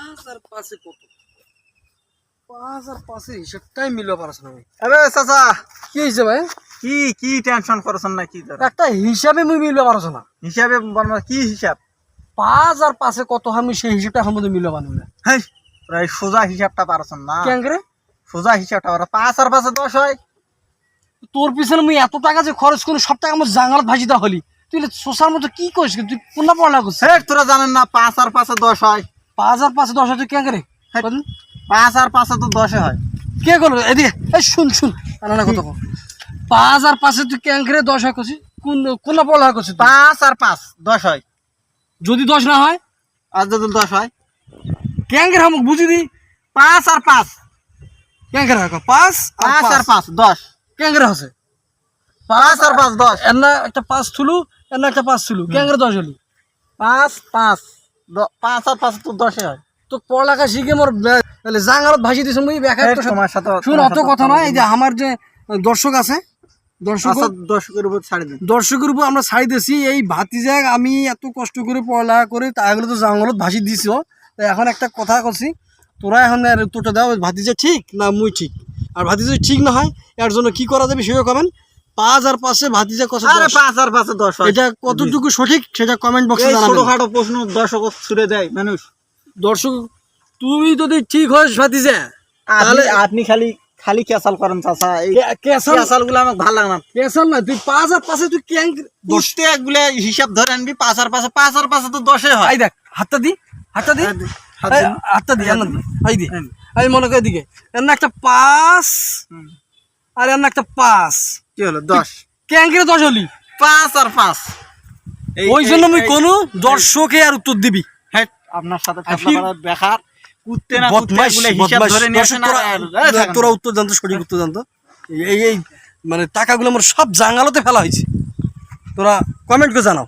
5 আর 5 কত? 5 আর 5 হিসাবটাই মিলতে পারছ না ভাই। আরে চাচা কি হইছে ভাই? কি কি টেনশন করছেন না কি তোরা? একটা হিসাবে মুই মিলতে পারছ না। হিসাবে বলবা কি হিসাব? 5 আর 5 কত আমি সেই হিসাবটা সম্বন্ধে মিলতে পারব না। হেই তোরা এই সোজা হিসাবটা পারছেন না। কেন করে? সোজা হিসাবটা পারা 5 আর 5 10 হয়। তোর পিছনে মুই এত টাকা যে খরচ করে সব টাকা আমার জাঙ্গালত ভাজি দা হলি, তুই সোসার মতো কি করিস? তুই কোনটা পড়ালেখা করছিস? হেই তোরা জানেন না 5 আর 5 10 হয়। 5 আর 5 10 তুই কেন করে? 5 আর 5 তো 10 হয়। কে করলো এদিকে? এই শুন না কত 5 আর 5 তুই কেন করে 10 হয় করছিস? কোনটা পড়ালেখা করছিস? 5 আর 5 10 হয়। যদি 10 না হয় আর যদি 10 হয় কেন করে আমাকে বুঝি দি? 5 আর 5 কেন করে হয় 5 আর 5 10 কেন করে আছে? 5 আর 5 10 এন্না একটা 5 থুলু, এন্না একটা 5 থুলু, কেন করে 10 হলি? 5 5 5 আর 5 তো 10 হয়। তো পড়ালেখা শিখে মোর তাহলে জাঙ্গালত ভাজি দিছ মুই বেকার তো তোমার সাথে শুন অত কথা নয়। এই যে আমার যে দর্শক আছে, দর্শকের উপর ছাড়ি দেন। দর্শকের উপর আমরা ছাড়ি দিছি। এই ভাতিজা আমি এত কষ্ট করে পড়ালেখা করে তাইগুলো তো জাঙ্গলত ভাসি দিছ। তো এখন একটা কথা করছি, তোরা এখন তোটা দাও ভাতিজা ঠিক না মুই ঠিক। আর ভাতিজা ঠিক না হয় এর জন্য কি করা যাবে সেটা কমেন্ট। 5 আর 5 ভাতিজা কত? আরে 5 আর 5 10 হয়। এটা কতটুকু সঠিক সেটা কমেন্ট বক্সে জানাবেন। ছোটখাটো প্রশ্ন দর্শক ছুড়ে দেয় মানুষ। দর্শক তুমি যদি ঠিক হয় ভাতিজা তাহলে আপনি খালি ক্যাসাল করেন চাচা। এই ক্যাসাল গুলো আমাকে ভালো লাগে না। কেসাল না, তুই 5 আর 5 তুই কেন 10 টাকা গুলো হিসাব ধরে আনবি। 5 আর 5 তো 10 হয়। এই দেখ হাতটা দি হাতটা দি এই দি এই মনে করে দিকে এর একটা 5 আর এর একটা 5 কি হলো 10? কেন করে 10 হলি? 5 আর 5 ওই জন্য আমি কোন দর্শকে আর উত্তর দিবি। হ্যাঁ আপনার সাথে বেকার কুত্তে না কুত্তে বলে হিসাব ধরে নিয়ে আসেন। তোরা উত্তর জানতো, সঠিক উত্তর জানতো। এই মানে টাকাগুলো আমার সব জাঙ্গালতে ফেলা হয়েছে। তোরা কমেন্ট করে জানাও।